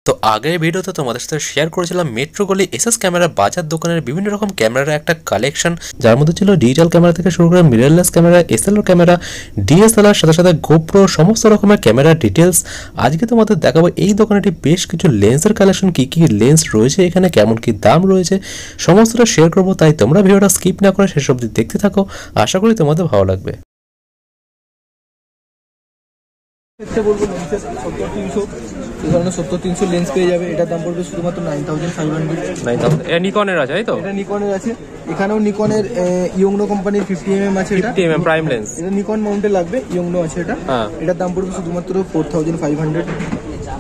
তো আগের ভিডিওতে তোমাদের সাথে শেয়ার করেছিলাম মেট্রো গলি এসএস ক্যামেরা বাজার দোকানের বিভিন্ন রকম ক্যামেরার একটা কালেকশন, যার মধ্যে ছিল ডিজিটাল ক্যামেরা থেকে শুরু করে mirrorless camera, SLR camera, DSLR সাথে সাথে গোপ্রো, সমস্ত রকমের ক্যামেরা ডিটেলস। আজকে তোমাদের দেখাবো এই দোকানটি বেশ কিছু লেন্সের কালেকশন, কি কি লেন্স রয়েছে এখানে, কেমন কি দাম রয়েছে, সমস্তটা শেয়ার করবো। তাই তোমরা ভিডিওটা স্কিপ না করে শেষ অবধি দেখতে থাকো, আশা করি তোমাদের ভালো লাগবে। বলবো লেন্সের 70-300 এই ধরনের 70-300 লেন্স পেয়ে যাবে। এটার দাম পড়বে শুধুমাত্র 9500। এটা নিকনের আছে, তাই তো? এটা নিকনের আছে। এখানেও নিকনের ইয়ংনো কোম্পানির 50mm আছে। এটা 50mm প্রাইম লেন্স, এটা নিকন মাউন্টে লাগবে, ইয়ংনো আছে এটা। এটার দাম পড়বে শুধুমাত্র 4500।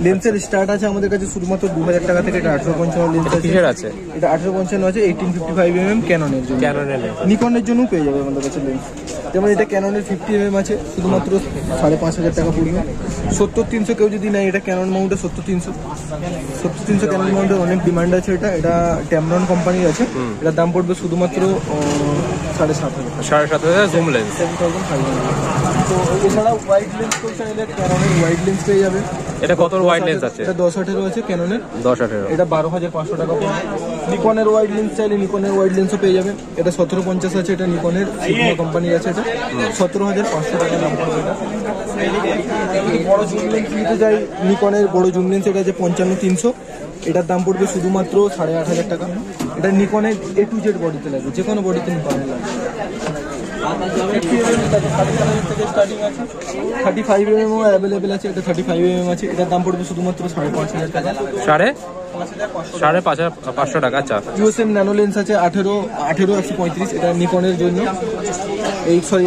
লেন্সের স্টার্ট আছে আমাদের কাছে শুধুমাত্র 2000 টাকা থেকে। এটা 1855 লেন্স আছে। এটা 1855 আছে 1855mm ক্যাননের জন্য। নিকনের জন্য পেয়ে যাবে আমাদের কাছে লেন্স। যেমন এটা ক্যাননের 50mm আছে, শুধুমাত্র 5500 টাকা পড়বে। 70-300 কেউ যদি নেয়, এটা ক্যানন মাউন্টে 70-300 ক্যানন মাউন্টের অনেক ডিমান্ড আছে। এটা ট্যামরন কোম্পানির আছে। এটার দাম পড়বে শুধুমাত্র 7500 জুম লেন্স 7500। তো এছাড়া ওয়াইড লেন্স তো চাইলে ক্যাননের ওয়াইড লেন্স পেয়ে যাবে। এটা কত ওয়াইড লেন্স আছে? এটা 10-18 আছে ক্যাননের। 10-18 এটা 12500 টাকা পড়বে। নিকনের ওয়াইড লেন্স চাইলে নিকনের ওয়াইড লেন্সও পেয়ে যাবে। এটা 1750 আছে। এটা নিকনের সিগমা কোম্পানির আছে। এটা 17500 টাকা দাম পড়বে। এটা বড় জুম লেন্স নিতে চাই, নিকনের বড় জুম লেন্স এটা আছে 55-300। এটার দাম পড়বে শুধুমাত্র 8500 টাকা। এটা নিকনের A to Z বডিতে লাগবে, যে কোনো বডিতে নিকনের লাগবে। 35mm অ্যাভেলেবেল আছে। এটা 35mm আছে। এটার দাম পড়বে শুধুমাত্র 5500 টাকা। 5500 টাকা। আচ্ছা, ইউএসএম ন্যানো লেন্স আছে 18-135। এটা নিকনের জন্য,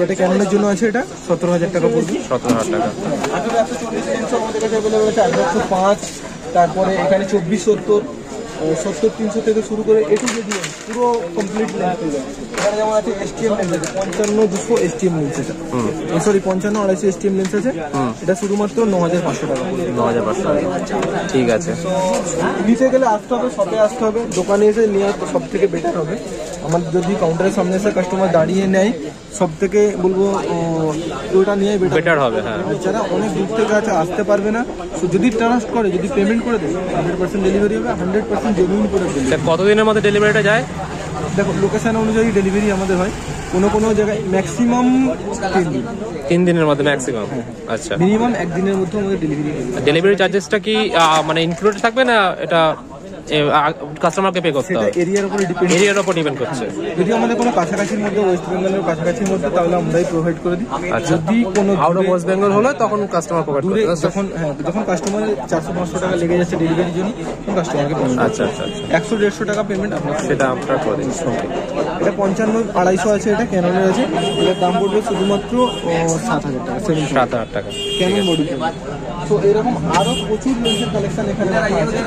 এটা ক্যাননের জন্য আছে। এটা 17000 টাকা পড়বে। 17000 টাকা। 18-140 লেন্স আমাদের কাছে অ্যাভেলেবেল আছে। 1805, তারপরে এখানে 24-70, 70-300 থেকে শুরু করে A to Z পুরো কমপ্লিট লেন্স পেয়ে যাবে। এখানে যেমন আছে STM লেন্স আছে 55-200 STM লেন্স আছে। 55-250 STM লেন্স আছে। এটা শুধুমাত্র 9500 টাকা। 9500 টাকা, ঠিক আছে। নিতে গেলে আসতে হবে, শপে আসতে হবে, দোকানে এসে নেওয়া সব থেকে বেটার হবে। আমাদের যদি কাউন্টারের সামনে এসে কাস্টমার দাঁড়িয়ে নেয়, সব থেকে বলবো ওটা নিয়ে বেটার হবে। হ্যাঁ, যারা অনেক দূর থেকে আছে, আসতে পারবে না, যদি ট্রাস্ট করে, যদি পেমেন্ট করে দেয়, 100% ডেলিভারি হবে। 100% জেনুইন করে দেবে। কতদিনের মধ্যে ডেলিভারিটা যায়? দেখো, লোকেশন অনুযায়ী ডেলিভারি আমাদের হয়। কোনো জায়গায় ম্যাক্সিমাম 3 দিনের মধ্যে ম্যাক্সিমাম। আচ্ছা, মিনিমাম 1 দিনের মধ্যে আমাদের ডেলিভারি হবে। ডেলিভারি চার্জেসটা কি মানে ইনক্লুডেড থাকবে না এটা কাস্টমারকে পে করতে হবে? এরিয়ার উপর ডিপেন্ড করছে। যদি আমাদের কোনো কাছাকাছির মধ্যে, ওয়েস্ট বেঙ্গলের কাছাকাছির মধ্যে, তাহলে আমরাই প্রোভাইড করে দিই। যদি কোনো আউট অফ ওয়েস্ট বেঙ্গল হলে তখন কাস্টমার প্রোভাইড করে। যখন কাস্টমারের 400-500 টাকা লেগে যাচ্ছে ডেলিভারির জন্য, তখন কাস্টমারকে পেমেন্ট। আচ্ছা, 100-150 টাকা পেমেন্ট আপনার, সেটা আপনার করে দিন। এটা 55-250 আছে। এটা ক্যাননের আছে। এটার দাম পড়বে শুধুমাত্র 7000 টাকা। 7000 টাকা ক্যানন বডি। তো এরকম আরো প্রচুর লেন্সের কালেকশন এখানে রাখা আছে।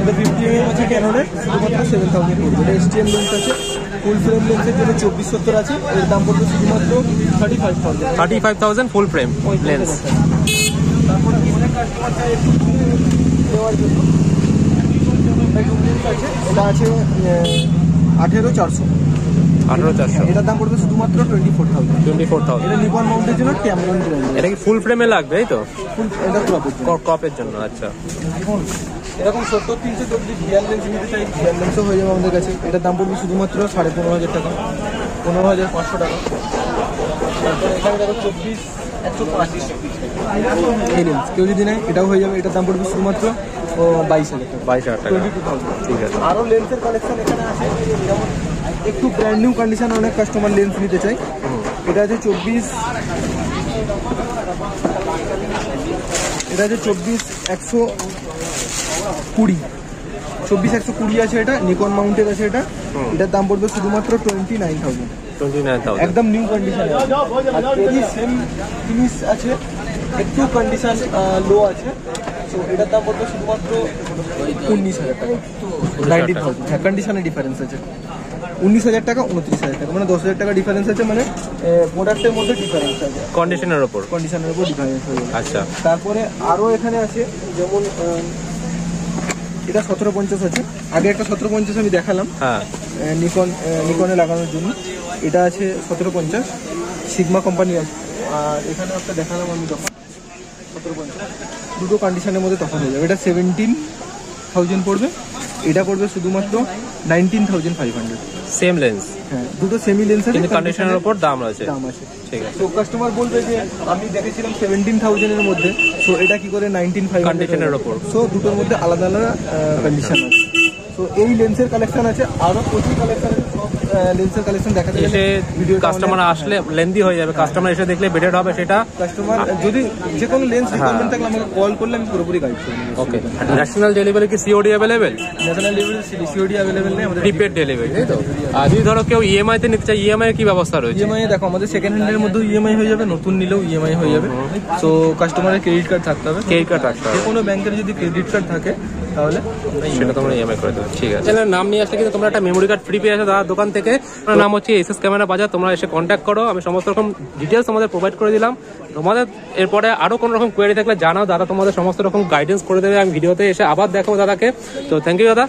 এটা 50mm আছে ক্যাননের, শুধুমাত্র 7000 পড়বে। এটা STM লেন্স আছে। ফুল ফ্রেম লেন্সের জন্য 24-70 আছে। এর দাম পড়বে শুধুমাত্র 35,000 ফুল ফ্রেম লেন্স। তারপরে অনেক কাস্টমার চাই একটু দেওয়ার জন্য আছে। এটা আছে 18400। এটার দাম পড়বে শুধুমাত্র 24,000। এটা নিকন মাউন্টের জন্য ট্যামরন ব্র্যান্ড। এটা কি ফুল ফ্রেমে লাগবে, এই তো? এটা ক্রপের জন্য। আচ্ছা, এরকম 70-300 যদি ভিআর লেন্স নিতে চাই, ভিআর লেন্সও হয়ে যাবে আমাদের কাছে। এটার দাম পড়বে শুধুমাত্র 15,500 টাকা। 15,500 টাকা। তারপরে এখানে দেখো 24-105 এই লেন্স কেউ যদি নেয়, এটাও হয়ে যাবে। এটার দাম পড়বে শুধুমাত্র 22,000 টাকা। 22,000। ঠিক আছে। আরও লেন্সের কালেকশন এখানে আছে। যেমন একটু ব্র্যান্ড নিউ কন্ডিশন অনেক কাস্টমার লেন্স নিতে চাই। এটা আছে 24-120। 24-120 আছে। এটা নিকন মাউন্টের আছে। এটার দাম পড়বে শুধুমাত্র 29,000। একদম নিউ কন্ডিশন। এরই সেম জিনিস আছে, একটু কন্ডিশন লো আছে। তো এটার দাম পড়বে শুধুমাত্র 19,000 টাকা। 19,000। হ্যাঁ, কন্ডিশনের ডিফারেন্স আছে। 19,000 টাকা, 29,000 টাকা, মানে 10,000 টাকা ডিফারেন্স আছে। মানে প্রোডাক্টের মধ্যে ডিফারেন্স আছে, কন্ডিশনের উপর ডিফারেন্স হয়ে যাবে। আচ্ছা, তারপরে আরও এখানে আছে, যেমন এটা 1750 আছে। আগে একটা 1750 আমি দেখালাম, নিকনে লাগানোর জন্য। এটা আছে 1750, সিগমা কোম্পানি আছে। আর এখানে একটা দেখালাম আমি যখন 1750 দুটো কন্ডিশনের মধ্যে তফাৎ হয়ে যাবে। এটা 17,000 পড়বে, এটা পড়বে শুধুমাত্র 19,500। সেম লেন্স, হ্যাঁ দুটো সেমি লেন্স আছে, কিন্তু কন্ডিশনের উপর দাম আছে। ঠিক আছে। তো কাস্টমার বলবে যে আমি দেখেছিলাম 17,000 এর মধ্যে, সো এটা কি করে 19,500 কন্ডিশনের উপর। সো দুটোর মধ্যে আলাদা আলাদা কন্ডিশন আছে। তো এই লেন্সের কালেকশন আছে, আরো প্রচুর কালেকশন আছে। সব লেন্সের কালেকশন দেখাতে এসে ভিডিও কাস্টমার আসলে লেন্দি হয়ে যাবে, কাস্টমার এসে দেখলে বেটার হবে। সেটা কাস্টমার যদি যে কোনো লেন্স রিকোয়ারমেন্ট থাকলে আমাকে কল করলে আমি পুরোপুরি গাইড করব। ওকে। ন্যাশনাল ডেলিভারি কি COD available? National delivery COD available নেই, আমাদের প্রিপেড ডেলিভারি, তাই তো? আর যদি ধরো কেউ ইএমআই তে নিতে চায়, ইএমআই এর কি ব্যবস্থা রয়েছে? ইএমআই দেখো আমাদের সেকেন্ড হ্যান্ডের মধ্যেও ইএমআই হয়ে যাবে, নতুন নিলেও ইএমআই হয়ে যাবে। সো কাস্টমারের ক্রেডিট কার্ড থাকতে হবে, ক্রেডিট কার্ড থাকতে হবে। যে কোনো ব্যাংকের যদি ক্রেডিট কার্ড থাকে তাহলে সেটা তোমরা ইএমআই করে দেবে। ঠিক আছে, চ্যানেলের নাম নিয়ে আসলে কিন্তু তোমরা একটা মেমোরি কার্ড ফ্রি পেয়ে আসো দাদার দোকান থেকে। ওনার নাম হচ্ছে এসএস ক্যামেরা বাজার। তোমরা এসে কন্ট্যাক্ট করো, আমি সমস্ত রকম ডিটেলস তোমাদের প্রোভাইড করে দিলাম। তোমাদের এরপরে আরো কোনো রকম কোয়েরি থাকলে জানাও, দাদা তোমাদের সমস্ত রকম গাইডেন্স করে দেবে। আমি ভিডিওতে এসে আবার দেখাবো দাদাকে। তো থ্যাংক ইউ দাদা।